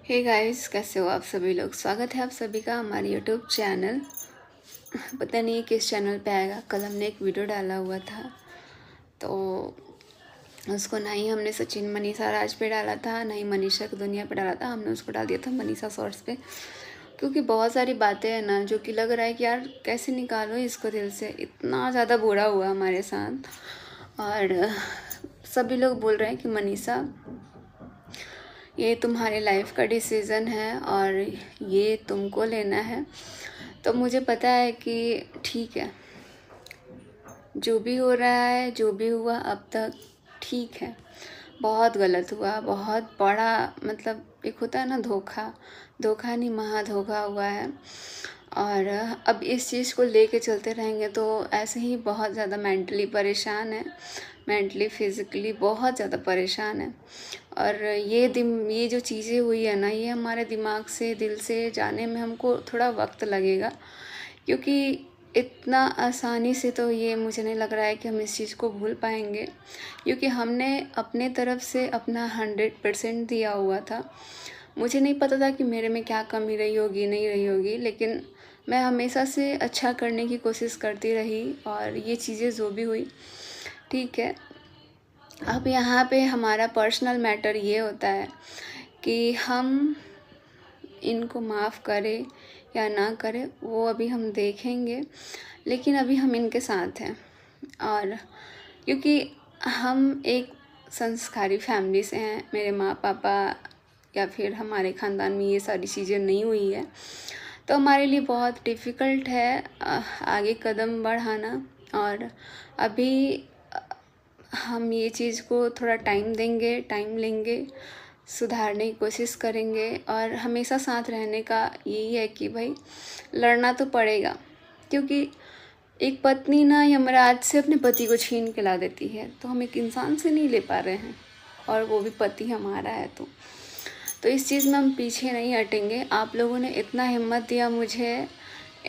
Hey guys, कैसे हो आप सभी लोग। स्वागत है आप सभी का हमारे यूट्यूब चैनल। पता नहीं किस चैनल पे आएगा। कल हमने एक वीडियो डाला हुआ था, तो उसको ना ही हमने सचिन मनीषा राज पे डाला था, ना ही मनीषा की दुनिया पे डाला था। हमने उसको डाल दिया था मनीषा शॉर्ट्स पे, क्योंकि बहुत सारी बातें हैं ना जो कि लग रहा है कि यार कैसे निकालो इसको दिल से। इतना ज़्यादा बुरा हुआ हमारे साथ, और सभी लोग बोल रहे हैं कि मनीषा, ये तुम्हारे लाइफ का डिसीज़न है और ये तुमको लेना है। तो मुझे पता है कि ठीक है, जो भी हो रहा है, जो भी हुआ अब तक ठीक है। बहुत गलत हुआ, बहुत बड़ा, मतलब एक होता है ना धोखा, धोखा नहीं महाधोखा हुआ है। और अब इस चीज़ को लेके चलते रहेंगे तो ऐसे ही बहुत ज़्यादा मेंटली परेशान है, मेंटली फिज़िकली बहुत ज़्यादा परेशान है। और ये जो चीज़ें हुई है ना, ये हमारे दिमाग से, दिल से जाने में हमको थोड़ा वक्त लगेगा, क्योंकि इतना आसानी से तो ये मुझे नहीं लग रहा है कि हम इस चीज़ को भूल पाएंगे, क्योंकि हमने अपने तरफ से अपना 100% दिया हुआ था। मुझे नहीं पता था कि मेरे में क्या कमी रही होगी, नहीं रही होगी, लेकिन मैं हमेशा से अच्छा करने की कोशिश करती रही। और ये चीज़ें जो भी हुई ठीक है। अब यहाँ पे हमारा पर्सनल मैटर ये होता है कि हम इनको माफ़ करें या ना करें, वो अभी हम देखेंगे। लेकिन अभी हम इनके साथ हैं, और क्योंकि हम एक संस्कारी फैमिली से हैं, मेरे माँ पापा या फिर हमारे ख़ानदान में ये सारी चीज़ें नहीं हुई है, तो हमारे लिए बहुत डिफ़िकल्ट है आगे कदम बढ़ाना। और अभी हम ये चीज़ को थोड़ा टाइम देंगे, टाइम लेंगे, सुधारने की कोशिश करेंगे। और हमेशा साथ रहने का यही है कि भाई लड़ना तो पड़ेगा, क्योंकि एक पत्नी ना यमराज से अपने पति को छीन के ला देती है, तो हम एक इंसान से नहीं ले पा रहे हैं, और वो भी पति हमारा है। तो इस चीज़ में हम पीछे नहीं हटेंगे। आप लोगों ने इतना हिम्मत दिया मुझे,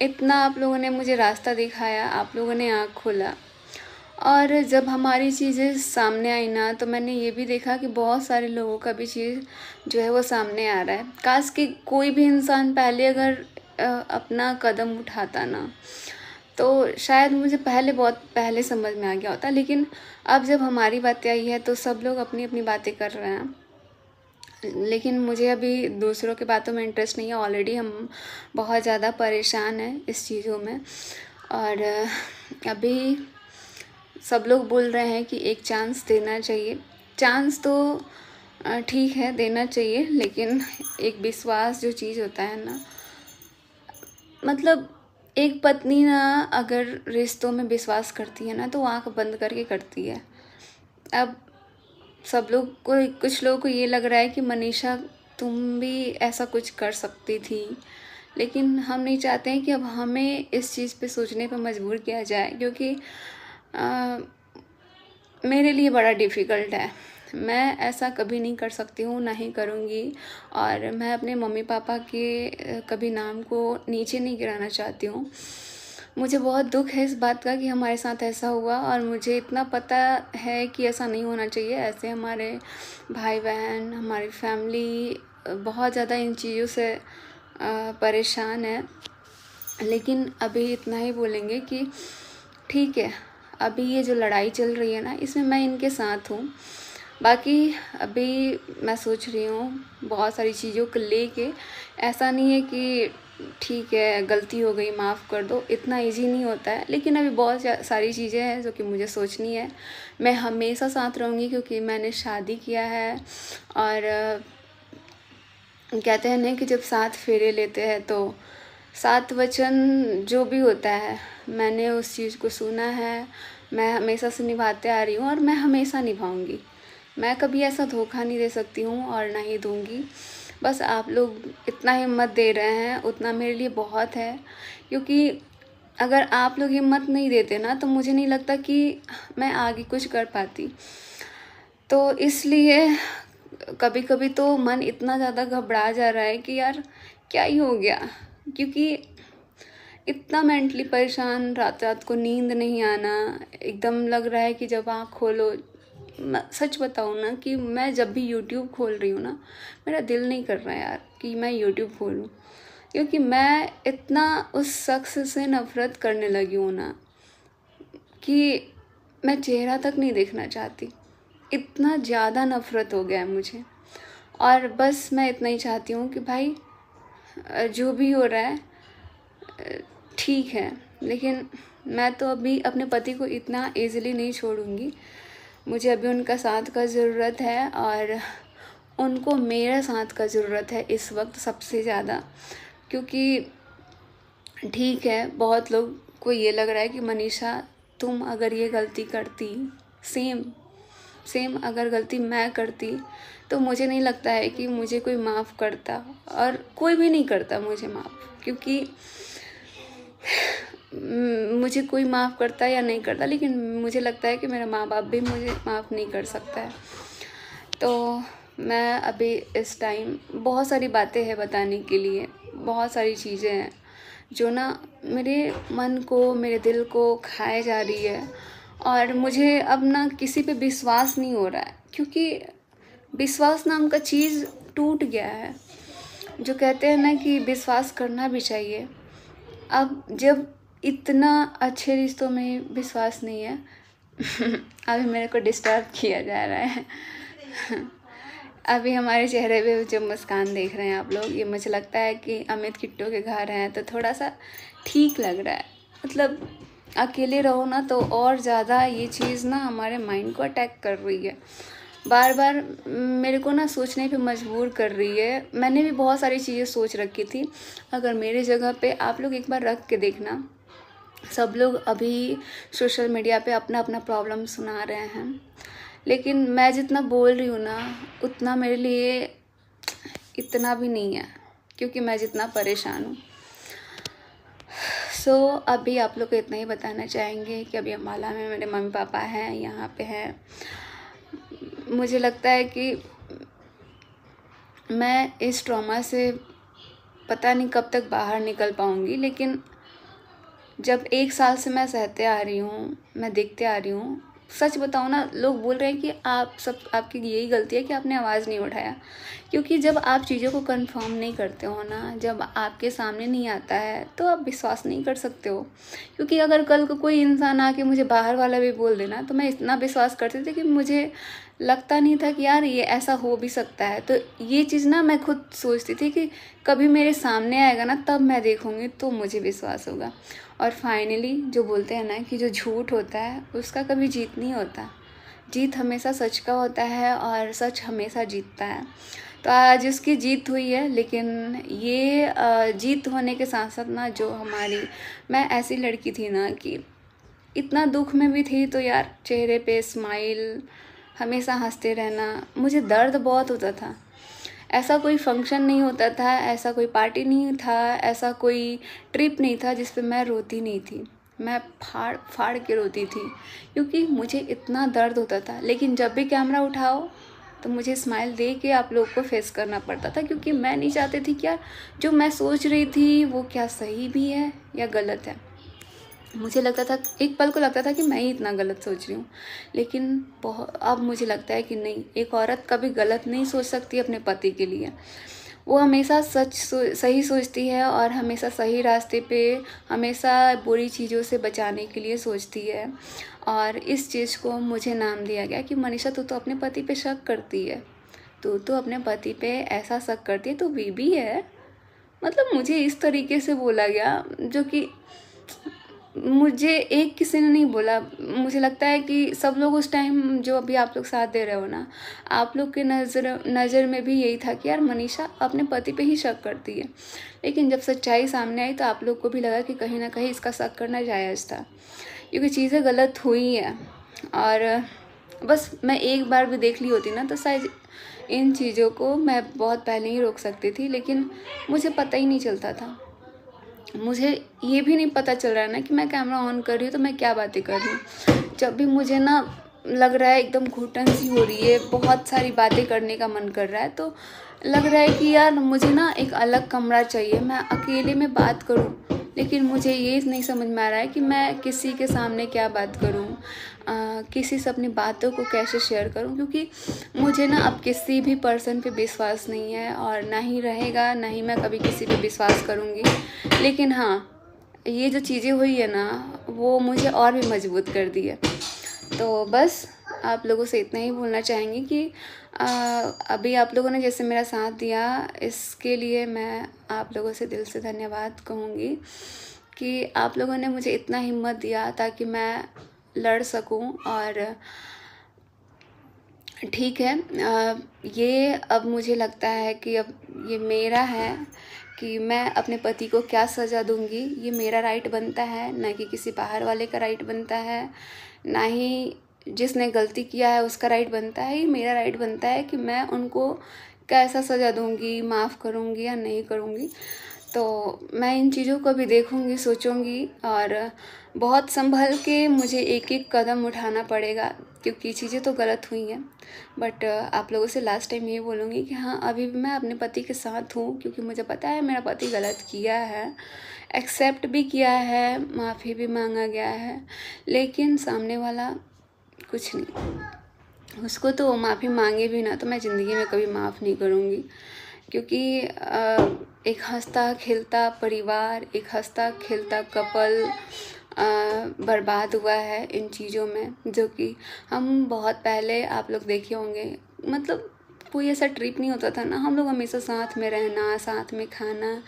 इतना आप लोगों ने मुझे रास्ता दिखाया, आप लोगों ने आँख खोला। और जब हमारी चीज़ें सामने आई ना, तो मैंने ये भी देखा कि बहुत सारे लोगों का भी चीज़ जो है वो सामने आ रहा है। काश कि कोई भी इंसान पहले अगर अपना कदम उठाता ना, तो शायद मुझे बहुत पहले समझ में आ गया होता। लेकिन अब जब हमारी बातें आई है तो सब लोग अपनी अपनी बातें कर रहे हैं, लेकिन मुझे अभी दूसरों की बातों में इंटरेस्ट नहीं है। ऑलरेडी हम बहुत ज़्यादा परेशान हैं इस चीज़ों में। और अभी सब लोग बोल रहे हैं कि एक चांस देना चाहिए। चांस तो ठीक है, देना चाहिए, लेकिन एक विश्वास जो चीज़ होता है ना, मतलब एक पत्नी ना अगर रिश्तों में विश्वास करती है ना, तो आंख बंद करके करती है। अब सब लोग को, कुछ लोगों को ये लग रहा है कि मनीषा तुम भी ऐसा कुछ कर सकती थी, लेकिन हम नहीं चाहते हैं कि अब हमें इस चीज़ पे सोचने पे मजबूर किया जाए, क्योंकि मेरे लिए बड़ा डिफ़िकल्ट है। मैं ऐसा कभी नहीं कर सकती हूँ, ना ही करूँगी। और मैं अपने मम्मी पापा के कभी नाम को नीचे नहीं गिराना चाहती हूँ। मुझे बहुत दुख है इस बात का कि हमारे साथ ऐसा हुआ, और मुझे इतना पता है कि ऐसा नहीं होना चाहिए। ऐसे हमारे भाई बहन, हमारी फैमिली बहुत ज़्यादा इन चीज़ों से परेशान है। लेकिन अभी इतना ही बोलेंगे कि ठीक है, अभी ये जो लड़ाई चल रही है ना, इसमें मैं इनके साथ हूँ। बाकी अभी मैं सोच रही हूँ बहुत सारी चीज़ों को लेके। ऐसा नहीं है कि ठीक है गलती हो गई माफ़ कर दो, इतना इजी नहीं होता है। लेकिन अभी बहुत सारी चीज़ें हैं जो कि मुझे सोचनी है। मैं हमेशा साथ रहूँगी, क्योंकि मैंने शादी किया है। और कहते हैं ना कि जब 7 फेरे लेते हैं तो 7 वचन जो भी होता है, मैंने उस चीज़ को सुना है। मैं हमेशा से निभाते आ रही हूँ, और मैं हमेशा निभाऊंगी। मैं कभी ऐसा धोखा नहीं दे सकती हूँ, और ना ही दूंगी। बस आप लोग इतना हिम्मत दे रहे हैं, उतना मेरे लिए बहुत है। क्योंकि अगर आप लोग हिम्मत नहीं देते ना, तो मुझे नहीं लगता कि मैं आगे कुछ कर पाती। तो इसलिए कभी कभी तो मन इतना ज़्यादा घबरा जा रहा है कि यार क्या ही हो गया, क्योंकि इतना मेंटली परेशान, रात रात को नींद नहीं आना, एकदम लग रहा है कि जब आँख खोलो सच बताऊँ ना कि मैं जब भी यूट्यूब खोल रही हूँ ना, मेरा दिल नहीं कर रहा है यार कि मैं यूट्यूब खोलूँ, क्योंकि मैं इतना उस शख्स से नफ़रत करने लगी हूँ ना कि मैं चेहरा तक नहीं देखना चाहती। इतना ज़्यादा नफ़रत हो गया है मुझे। और बस मैं इतना ही चाहती हूँ कि भाई जो भी हो रहा है ठीक है, लेकिन मैं तो अभी अपने पति को इतना ईज़िली नहीं छोड़ूंगी। मुझे अभी उनका साथ का ज़रूरत है और उनको मेरा साथ का ज़रूरत है इस वक्त सबसे ज़्यादा। क्योंकि ठीक है, बहुत लोग को ये लग रहा है कि मनीषा तुम अगर ये गलती करती, सेम अगर गलती मैं करती, तो मुझे नहीं लगता है कि मुझे कोई माफ़ करता, और कोई भी नहीं करता मुझे माफ़। क्योंकि मुझे कोई माफ़ करता या नहीं करता, लेकिन मुझे लगता है कि मेरा माँ बाप भी मुझे माफ़ नहीं कर सकता है। तो मैं अभी इस टाइम बहुत सारी बातें हैं बताने के लिए, बहुत सारी चीज़ें हैं जो ना मेरे मन को, मेरे दिल को खाए जा रही है। और मुझे अब ना किसी पे विश्वास नहीं हो रहा है, क्योंकि विश्वास नाम का चीज़ टूट गया है। जो कहते हैं ना कि विश्वास करना भी चाहिए, अब जब इतना अच्छे रिश्तों में विश्वास नहीं है अभी मेरे को डिस्टर्ब किया जा रहा है अभी हमारे चेहरे पे जो मुस्कान देख रहे हैं आप लोग, ये मुझे लगता है कि अमित किट्टू के घर हैं तो थोड़ा सा ठीक लग रहा है। मतलब अकेले रहो ना तो और ज़्यादा ये चीज़ ना हमारे माइंड को अटैक कर रही है, बार बार मेरे को ना सोचने पे मजबूर कर रही है। मैंने भी बहुत सारी चीज़ें सोच रखी थी, अगर मेरे जगह पे आप लोग एक बार रख के देखना। सब लोग अभी सोशल मीडिया पे अपना अपना प्रॉब्लम सुना रहे हैं, लेकिन मैं जितना बोल रही हूँ ना उतना मेरे लिए इतना भी नहीं है, क्योंकि मैं जितना परेशान हूँ। सो अभी आप लोग को इतना ही बताना चाहेंगे कि अभी अम्बाला में मेरे मम्मी पापा हैं, यहाँ पे हैं। मुझे लगता है कि मैं इस ट्रॉमा से पता नहीं कब तक बाहर निकल पाऊँगी, लेकिन जब 1 साल से मैं सहते आ रही हूँ, मैं देखते आ रही हूँ। सच बताऊँ ना, लोग बोल रहे हैं कि आपकी यही गलती है कि आपने आवाज़ नहीं उठाया, क्योंकि जब आप चीज़ों को कंफर्म नहीं करते हो ना, जब आपके सामने नहीं आता है तो आप विश्वास नहीं कर सकते हो। क्योंकि अगर कल को कोई इंसान आके मुझे बाहर वाला भी बोल देना, तो मैं इतना विश्वास करती थी कि मुझे लगता नहीं था कि यार ये ऐसा हो भी सकता है। तो ये चीज़ ना मैं खुद सोचती थी कि कभी मेरे सामने आएगा ना तब मैं देखूँगी तो मुझे विश्वास होगा। और फाइनली जो बोलते हैं ना कि जो झूठ होता है उसका कभी जीत नहीं होता, जीत हमेशा सच का होता है और सच हमेशा जीतता है। तो आज उसकी जीत हुई है, लेकिन ये जीत होने के साथ साथ ना जो मैं ऐसी लड़की थी ना कि इतना दुख में भी थी तो यार चेहरे पे स्माइल, हमेशा हंसते रहना। मुझे दर्द बहुत होता था, ऐसा कोई फंक्शन नहीं होता था, ऐसा कोई पार्टी नहीं था, ऐसा कोई ट्रिप नहीं था जिस पे मैं रोती नहीं थी। मैं फाड़ फाड़ के रोती थी, क्योंकि मुझे इतना दर्द होता था। लेकिन जब भी कैमरा उठाओ तो मुझे स्माइल दे के आप लोग को फेस करना पड़ता था, क्योंकि मैं नहीं चाहती थी कि यार जो मैं सोच रही थी वो क्या सही भी है या गलत है। मुझे लगता था, एक पल को लगता था कि मैं ही इतना गलत सोच रही हूँ, लेकिन अब मुझे लगता है कि नहीं, एक औरत कभी गलत नहीं सोच सकती अपने पति के लिए। वो हमेशा सही सोचती है और हमेशा सही रास्ते पे, हमेशा बुरी चीज़ों से बचाने के लिए सोचती है। और इस चीज़ को मुझे नाम दिया गया कि मनीषा तू तो अपने पति पे शक करती है, तू तो अपने पति पे ऐसा शक करती है, तो बीबी है। मतलब मुझे इस तरीके से बोला गया, जो कि मुझे एक किसी ने नहीं बोला। मुझे लगता है कि सब लोग उस टाइम, जो अभी आप लोग साथ दे रहे हो ना, आप लोग के नज़र में भी यही था कि यार मनीषा अपने पति पे ही शक करती है। लेकिन जब सच्चाई सामने आई तो आप लोग को भी लगा कि कहीं ना कहीं इसका शक करना जायज़ था, क्योंकि चीज़ें गलत हुई हैं। और बस मैं एक बार भी देख ली होती ना तो शायद इन चीज़ों को मैं बहुत पहले ही रोक सकती थी, लेकिन मुझे पता ही नहीं चलता था। मुझे ये भी नहीं पता चल रहा है ना कि मैं कैमरा ऑन कर रही हूँ तो मैं क्या बातें कर रही हूँ। जब भी मुझे ना लग रहा है एकदम घुटन सी हो रही है, बहुत सारी बातें करने का मन कर रहा है, तो लग रहा है कि यार मुझे ना एक अलग कमरा चाहिए, मैं अकेले में बात करूँ। लेकिन मुझे ये नहीं समझ में आ रहा है कि मैं किसी के सामने क्या बात करूँ। किसी से अपनी बातों को कैसे शेयर करूं, क्योंकि मुझे ना अब किसी भी पर्सन पे विश्वास नहीं है और ना ही रहेगा, ना ही मैं कभी किसी पे विश्वास करूंगी। लेकिन हाँ, ये जो चीज़ें हुई है ना, वो मुझे और भी मजबूत कर दी है। तो बस आप लोगों से इतना ही बोलना चाहेंगी कि अभी आप लोगों ने जैसे मेरा साथ दिया, इसके लिए मैं आप लोगों से दिल से धन्यवाद कहूँगी कि आप लोगों ने मुझे इतना हिम्मत दिया ताकि मैं लड़ सकूं। और ठीक है, ये अब मुझे लगता है कि अब ये मेरा है कि मैं अपने पति को क्या सज़ा दूंगी। ये मेरा राइट बनता है, ना कि किसी बाहर वाले का राइट बनता है, ना ही जिसने गलती किया है उसका राइट बनता है। ये मेरा राइट बनता है कि मैं उनको कैसा सज़ा दूंगी, माफ़ करूंगी या नहीं करूंगी। तो मैं इन चीज़ों को भी देखूंगी, सोचूंगी और बहुत संभल के मुझे एक एक कदम उठाना पड़ेगा, क्योंकि चीज़ें तो गलत हुई हैं। बट आप लोगों से लास्ट टाइम ये बोलूँगी कि हाँ, अभी भी मैं अपने पति के साथ हूँ, क्योंकि मुझे पता है मेरा पति गलत किया है, एक्सेप्ट भी किया है, माफ़ी भी मांगा गया है। लेकिन सामने वाला कुछ नहीं, उसको तो माफ़ी मांगे भी ना तो मैं ज़िंदगी में कभी माफ़ नहीं करूँगी। क्योंकि एक हंसता खेलता परिवार, एक हंसता खेलता कपल बर्बाद हुआ है इन चीज़ों में, जो कि हम बहुत पहले आप लोग देखे होंगे, मतलब कोई ऐसा ट्रिप नहीं होता था ना, हम लोग हमेशा साथ में रहना, साथ में खाना,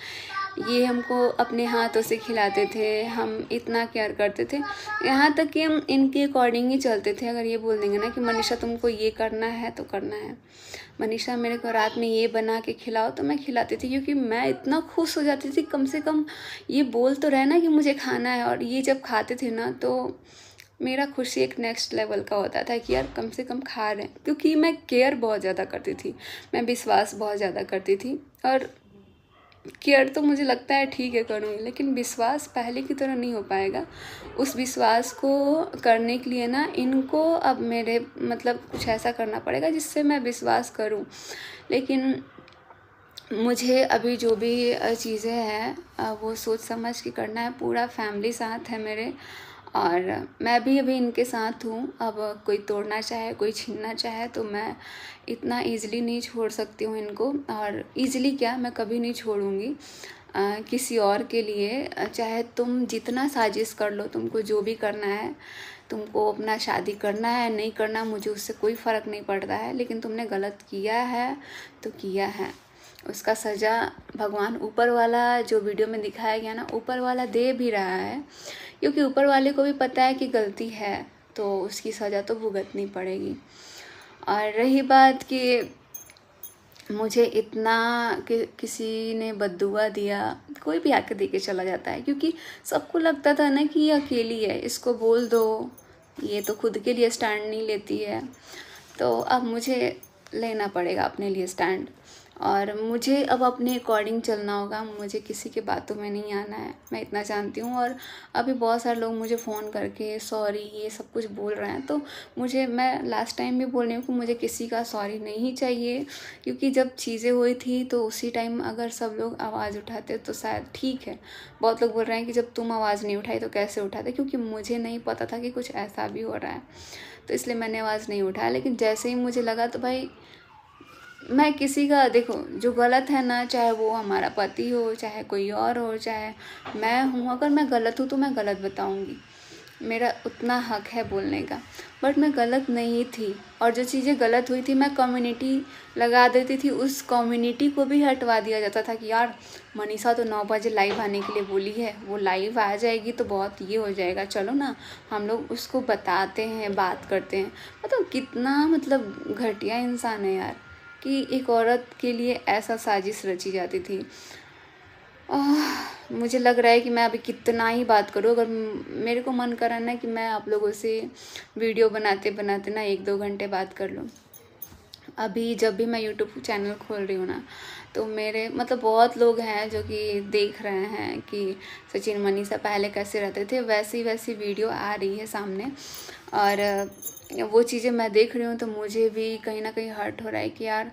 ये हमको अपने हाथों से खिलाते थे, हम इतना केयर करते थे। यहाँ तक कि हम इनके अकॉर्डिंग ही चलते थे। अगर ये बोल देंगे ना कि मनीषा तुमको ये करना है तो करना है, मनीषा मेरे को रात में ये बना के खिलाओ, तो मैं खिलाती थी, क्योंकि मैं इतना खुश हो जाती थी कम से कम ये बोल तो रहे ना कि मुझे खाना है। और ये जब खाते थे ना तो मेरा खुशी एक नेक्स्ट लेवल का होता था कि यार कम से कम खा रहे हैं, क्योंकि मैं केयर बहुत ज़्यादा करती थी, मैं विश्वास बहुत ज़्यादा करती थी। और केयर तो मुझे लगता है ठीक है करूँगी, लेकिन विश्वास पहले की तरह नहीं हो पाएगा। उस विश्वास को करने के लिए ना इनको अब मेरे मतलब कुछ ऐसा करना पड़ेगा जिससे मैं विश्वास करूँ। लेकिन मुझे अभी जो भी चीज़ें हैं वो सोच समझ के करना है। पूरा फैमिली साथ है मेरे, और मैं भी अभी इनके साथ हूँ। अब कोई तोड़ना चाहे, कोई छीनना चाहे तो मैं इतना इजीली नहीं छोड़ सकती हूँ इनको। और इजीली क्या, मैं कभी नहीं छोड़ूंगी किसी और के लिए। चाहे तुम जितना साजिश कर लो, तुमको जो भी करना है, तुमको अपना शादी करना है नहीं करना, मुझे उससे कोई फ़र्क नहीं पड़ता है। लेकिन तुमने गलत किया है तो किया है, उसका सज़ा भगवान ऊपर वाला, जो वीडियो में दिखाया गया ना, ऊपर वाला दे भी रहा है। क्योंकि ऊपर वाले को भी पता है कि गलती है तो उसकी सज़ा तो भुगतनी पड़ेगी। और रही बात कि मुझे इतना कि किसी ने बद्दुआ दिया, कोई भी आके दे के चला जाता है, क्योंकि सबको लगता था ना कि ये अकेली है, इसको बोल दो, ये तो खुद के लिए स्टैंड नहीं लेती है। तो अब मुझे लेना पड़ेगा अपने लिए स्टैंड, और मुझे अब अपने अकॉर्डिंग चलना होगा। मुझे किसी के बातों में नहीं आना है, मैं इतना जानती हूँ। और अभी बहुत सारे लोग मुझे फ़ोन करके सॉरी ये सब कुछ बोल रहे हैं, तो मैं लास्ट टाइम भी बोल रही हूँ कि मुझे किसी का सॉरी नहीं चाहिए। क्योंकि जब चीज़ें हुई थी तो उसी टाइम अगर सब लोग आवाज़ उठाते तो शायद ठीक है। बहुत लोग बोल रहे हैं कि जब तुम आवाज़ नहीं उठाई तो कैसे उठाते, क्योंकि मुझे नहीं पता था कि कुछ ऐसा भी हो रहा है, तो इसलिए मैंने आवाज़ नहीं उठाया। लेकिन जैसे ही मुझे लगा तो भाई, मैं किसी का, देखो जो गलत है ना, चाहे वो हमारा पति हो, चाहे कोई और हो, चाहे मैं हूँ, अगर मैं गलत हूँ तो मैं गलत बताऊँगी, मेरा उतना हक है बोलने का। बट मैं गलत नहीं थी, और जो चीज़ें गलत हुई थी मैं कम्युनिटी लगा देती थी, उस कम्युनिटी को भी हटवा दिया जाता था कि यार मनीषा तो 9 बजे लाइव आने के लिए बोली है, वो लाइव आ जाएगी तो बहुत ये हो जाएगा, चलो ना हम लोग उसको बताते हैं, बात करते हैं। मतलब कितना मतलब घटिया इंसान है यार, कि एक औरत के लिए ऐसा साजिश रची जाती थी। मुझे लग रहा है कि मैं अभी कितना ही बात करूँ। अगर मेरे को मन करा ना कि मैं आप लोगों से वीडियो बनाते बनाते ना 1-2 घंटे बात कर लूँ। अभी जब भी मैं यूट्यूब चैनल खोल रही हूँ ना, तो मेरे मतलब बहुत लोग हैं जो कि देख रहे हैं कि सचिन मनीषा पहले कैसे रहते थे, वैसी वीडियो आ रही है सामने। और वो चीज़ें मैं देख रही हूँ तो मुझे भी कहीं ना कहीं हर्ट हो रहा है कि यार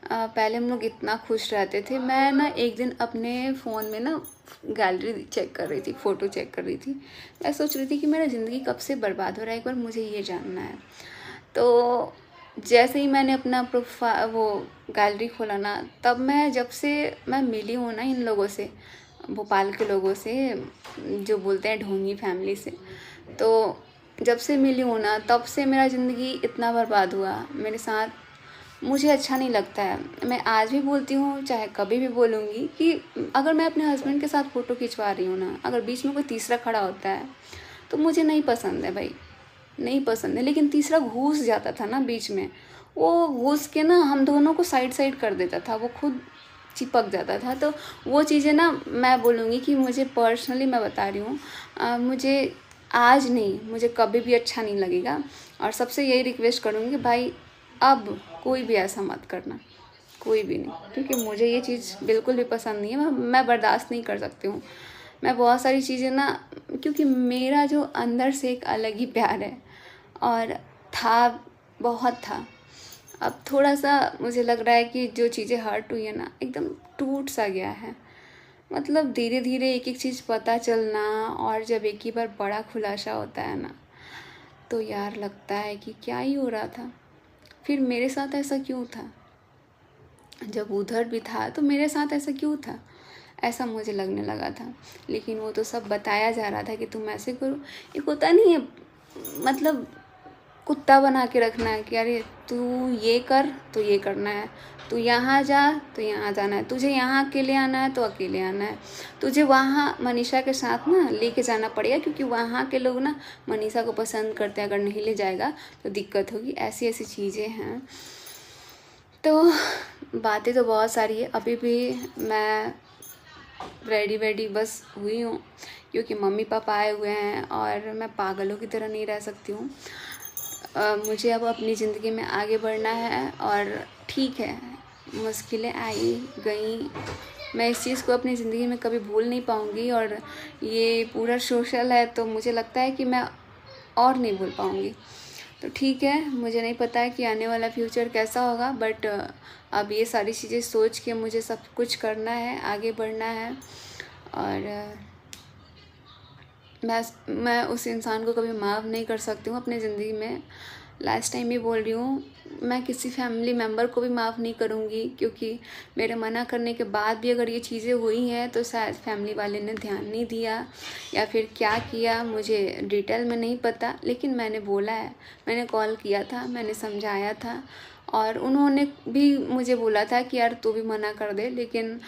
पहले हम लोग इतना खुश रहते थे। मैं ना एक दिन अपने फ़ोन में ना गैलरी चेक कर रही थी, फ़ोटो चेक कर रही थी। मैं सोच रही थी कि मेरा ज़िंदगी कब से बर्बाद हो रहा है, एक बार मुझे ये जानना है। तो जैसे ही मैंने अपना वो गैलरी खोला ना, तब जब से मैं मिली हूँ ना इन लोगों से, भोपाल के लोगों से, जो बोलते हैं ढोंगी फैमिली से, तो जब से मिली हूँ ना तब से मेरा ज़िंदगी इतना बर्बाद हुआ मेरे साथ। मुझे अच्छा नहीं लगता है। मैं आज भी बोलती हूँ, चाहे कभी भी बोलूँगी, कि अगर मैं अपने हस्बैंड के साथ फ़ोटो खिंचवा रही हूँ ना, अगर बीच में कोई तीसरा खड़ा होता है तो मुझे नहीं पसंद है भाई, नहीं पसंद है। लेकिन तीसरा घुस जाता था ना बीच में, वो घुस के ना हम दोनों को साइड साइड कर देता था, वो खुद चिपक जाता था। तो वो चीज़ें ना, मैं बोलूँगी कि मुझे पर्सनली मैं बता रही हूँ, मुझे आज नहीं, मुझे कभी भी अच्छा नहीं लगेगा। और सबसे यही रिक्वेस्ट करूँगी कि भाई अब कोई भी ऐसा मत करना, कोई भी नहीं, क्योंकि मुझे ये चीज़ बिल्कुल भी पसंद नहीं है। मैं बर्दाश्त नहीं कर सकती हूँ। मैं बहुत सारी चीज़ें ना, क्योंकि मेरा जो अंदर से एक अलग ही प्यार है, और था, बहुत था। अब थोड़ा सा मुझे लग रहा है कि जो चीज़ें हर्ट हुई है ना, एकदम टूट सा गया है। मतलब धीरे धीरे एक एक चीज़ पता चलना, और जब एक ही बार बड़ा खुलासा होता है ना, तो यार लगता है कि क्या ही हो रहा था, फिर मेरे साथ ऐसा क्यों था, जब उधर भी था तो मेरे साथ ऐसा क्यों था, ऐसा मुझे लगने लगा था। लेकिन वो तो सब बताया जा रहा था कि तुम ऐसे करो। एक होता नहीं है, मतलब कुत्ता बना के रखना है कि अरे तू ये कर तो ये करना है, तू यहाँ जा तो यहाँ जाना है, तुझे यहाँ अकेले आना है तो अकेले आना है, तुझे वहाँ मनीषा के साथ ना लेके जाना पड़ेगा, क्योंकि वहाँ के लोग ना मनीषा को पसंद करते हैं, अगर नहीं ले जाएगा तो दिक्कत होगी। ऐसी ऐसी चीज़ें हैं। तो बातें तो बहुत सारी है। अभी भी मैं रेडी बस हुई हूँ, क्योंकि मम्मी पापा आए हुए हैं और मैं पागलों की तरह नहीं रह सकती हूँ। मुझे अब अपनी ज़िंदगी में आगे बढ़ना है, और ठीक है, मुश्किलें आई गई, मैं इस चीज़ को अपनी ज़िंदगी में कभी भूल नहीं पाऊँगी। और ये पूरा सोशल है तो मुझे लगता है कि मैं और नहीं भूल पाऊँगी। तो ठीक है, मुझे नहीं पता है कि आने वाला फ्यूचर कैसा होगा, बट अब ये सारी चीज़ें सोच के मुझे सब कुछ करना है, आगे बढ़ना है। और मैं उस इंसान को कभी माफ़ नहीं कर सकती हूँ अपनी ज़िंदगी में। लास्ट टाइम ही बोल रही हूँ, मैं किसी फैमिली मेम्बर को भी माफ़ नहीं करूँगी, क्योंकि मेरे मना करने के बाद भी अगर ये चीज़ें हुई हैं तो शायद फैमिली वाले ने ध्यान नहीं दिया, या फिर क्या किया मुझे डिटेल में नहीं पता। लेकिन मैंने बोला है, मैंने कॉल किया था, मैंने समझाया था, और उन्होंने भी मुझे बोला था कि यार तू भी मना कर दे। लेकिन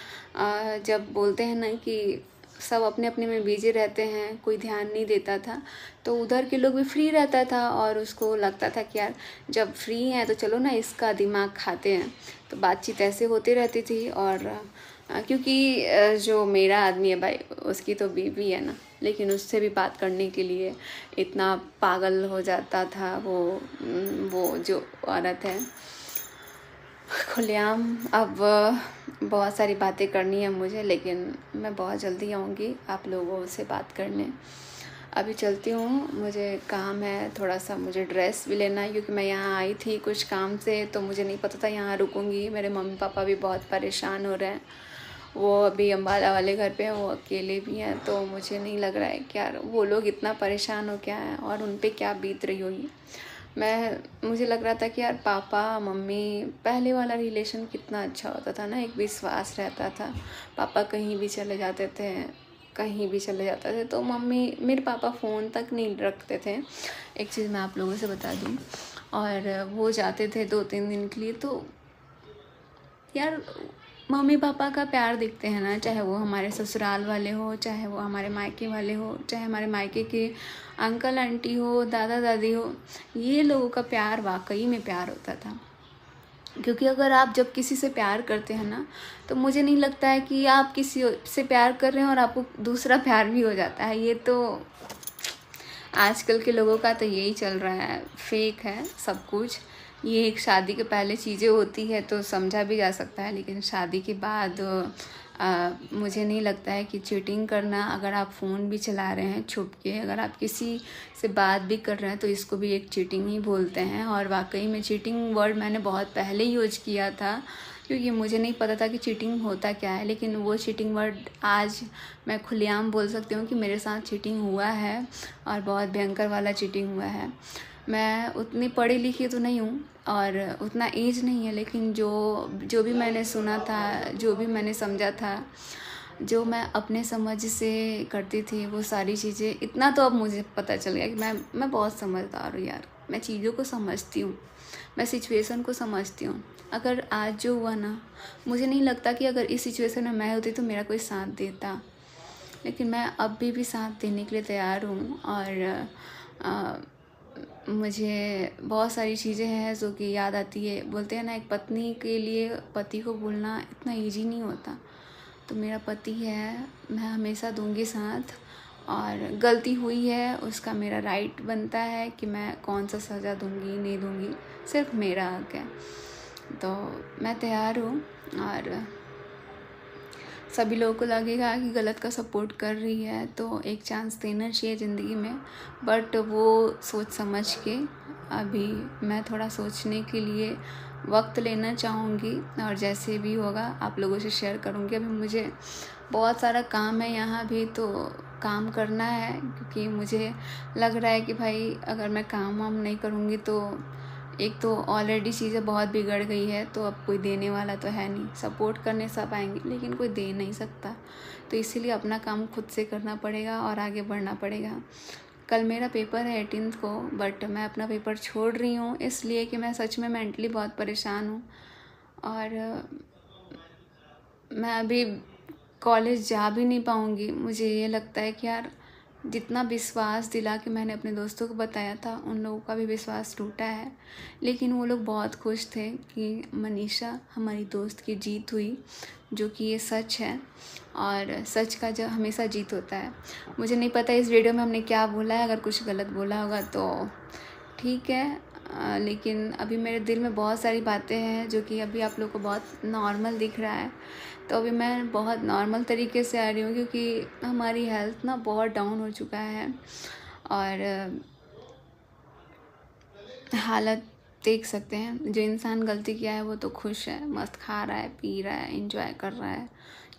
जब बोलते हैं ना कि सब अपने अपने में बिजी रहते हैं, कोई ध्यान नहीं देता था, तो उधर के लोग भी फ्री रहता था, और उसको लगता था कि यार जब फ्री हैं तो चलो ना इसका दिमाग खाते हैं। तो बातचीत ऐसे होती रहती थी। और क्योंकि जो मेरा आदमी है भाई, उसकी तो बीवी है ना, लेकिन उससे भी बात करने के लिए इतना पागल हो जाता था वो जो औरत है। खुलेआम अब बहुत सारी बातें करनी है मुझे, लेकिन मैं बहुत जल्दी आऊँगी आप लोगों से बात करने। अभी चलती हूँ, मुझे काम है थोड़ा सा, मुझे ड्रेस भी लेना है, क्योंकि मैं यहाँ आई थी कुछ काम से, तो मुझे नहीं पता था यहाँ रुकूँगी। मेरे मम्मी पापा भी बहुत परेशान हो रहे हैं, वो अभी अम्बाला वाले घर पे हैं, वो अकेले भी हैं। तो मुझे नहीं लग रहा है कि यार वो लोग इतना परेशान हो क्या है, और उन पर क्या बीत रही होगी। मुझे लग रहा था कि यार पापा मम्मी, पहले वाला रिलेशन कितना अच्छा होता था ना, एक विश्वास रहता था। पापा कहीं भी चले जाते थे, कहीं भी चले जाते थे, तो मेरे पापा फ़ोन तक नहीं रखते थे। एक चीज़ मैं आप लोगों से बता दूँ, और वो जाते थे 2-3 दिन के लिए, तो यार मम्मी पापा का प्यार दिखते हैं ना, चाहे वो हमारे ससुराल वाले हो, चाहे वो हमारे मायके वाले हो, चाहे हमारे मायके के अंकल आंटी हो, दादा दादी हो, ये लोगों का प्यार वाकई में प्यार होता था। क्योंकि अगर आप जब किसी से प्यार करते हैं ना, तो मुझे नहीं लगता है कि आप किसी से प्यार कर रहे हैं और आपको दूसरा प्यार भी हो जाता है। ये तो आजकल के लोगों का तो यही चल रहा है, फेक है सब कुछ। ये एक शादी के पहले चीज़ें होती है तो समझा भी जा सकता है, लेकिन शादी के बाद मुझे नहीं लगता है कि चीटिंग करना, अगर आप फ़ोन भी चला रहे हैं छुप के, अगर आप किसी से बात भी कर रहे हैं, तो इसको भी एक चीटिंग ही बोलते हैं। और वाकई में चीटिंग वर्ड मैंने बहुत पहले यूज किया था, क्योंकि मुझे नहीं पता था कि चीटिंग होता क्या है। लेकिन वो चीटिंग वर्ड आज मैं खुलेआम बोल सकती हूँ कि मेरे साथ चीटिंग हुआ है और बहुत भयंकर वाला चीटिंग हुआ है। मैं उतनी पढ़ी लिखी तो नहीं हूँ और उतना एज नहीं है, लेकिन जो भी मैंने सुना था, जो भी मैंने समझा था, जो मैं अपने समझ से करती थी वो सारी चीज़ें, इतना तो अब मुझे पता चल गया कि मैं बहुत समझदार हूँ यार। मैं चीज़ों को समझती हूँ, मैं सिचुएशन को समझती हूँ। अगर आज जो हुआ ना, मुझे नहीं लगता कि अगर इस सिचुएशन में मैं होती तो मेरा कोई साथ देता, लेकिन मैं अब भी साथ देने के लिए तैयार हूँ। और मुझे बहुत सारी चीज़ें हैं जो कि याद आती है। बोलते हैं ना, एक पत्नी के लिए पति को भूलना इतना ईजी नहीं होता। तो मेरा पति है, मैं हमेशा दूंगी साथ, और गलती हुई है उसका मेरा राइट बनता है कि मैं कौन सा सज़ा दूंगी नहीं दूंगी, सिर्फ मेरा हक है। तो मैं तैयार हूँ। और सभी लोगों को लगेगा कि गलत का सपोर्ट कर रही है तो एक चांस देना चाहिए ज़िंदगी में, बट वो सोच समझ के। अभी मैं थोड़ा सोचने के लिए वक्त लेना चाहूँगी और जैसे भी होगा आप लोगों से शेयर करूँगी। अभी मुझे बहुत सारा काम है यहाँ भी, तो काम करना है, क्योंकि मुझे लग रहा है कि भाई अगर मैं काम वाम नहीं करूँगी तो एक तो ऑलरेडी चीज़ें बहुत बिगड़ गई है, तो अब कोई देने वाला तो है नहीं। सपोर्ट करने सब आएंगे लेकिन कोई दे नहीं सकता, तो इसीलिए अपना काम खुद से करना पड़ेगा और आगे बढ़ना पड़ेगा। कल मेरा पेपर है 18 को, बट मैं अपना पेपर छोड़ रही हूँ इसलिए कि मैं सच में मेंटली बहुत परेशान हूँ। और मैं अभी कॉलेज जा भी नहीं पाऊँगी। मुझे ये लगता है कि यार, जितना विश्वास दिला के मैंने अपने दोस्तों को बताया था, उन लोगों का भी विश्वास टूटा है। लेकिन वो लोग बहुत खुश थे कि मनीषा हमारी दोस्त की जीत हुई, जो कि ये सच है, और सच का जो हमेशा जीत होता है। मुझे नहीं पता इस वीडियो में हमने क्या बोला है, अगर कुछ गलत बोला होगा तो ठीक है। लेकिन अभी मेरे दिल में बहुत सारी बातें हैं जो कि अभी आप लोग को बहुत नॉर्मल दिख रहा है। तो अभी मैं बहुत नॉर्मल तरीके से आ रही हूँ, क्योंकि हमारी हेल्थ ना बहुत डाउन हो चुका है। और हालत देख सकते हैं, जो इंसान गलती किया है वो तो खुश है, मस्त खा रहा है, पी रहा है, एंजॉय कर रहा है,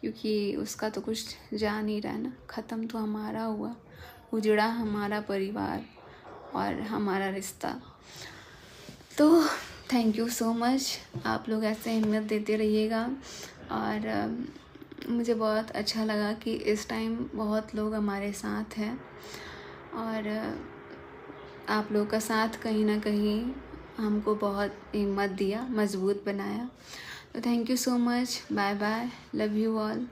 क्योंकि उसका तो कुछ जा नहीं रहा है ना। ख़त्म तो हमारा हुआ, उजड़ा हमारा परिवार और हमारा रिश्ता। तो थैंक यू सो मच, आप लोग ऐसे हिम्मत देते रहिएगा। और मुझे बहुत अच्छा लगा कि इस टाइम बहुत लोग हमारे साथ हैं, और आप लोग का साथ कहीं ना कहीं हमको बहुत हिम्मत दिया, मजबूत बनाया। तो thank you so much, bye bye, love you all.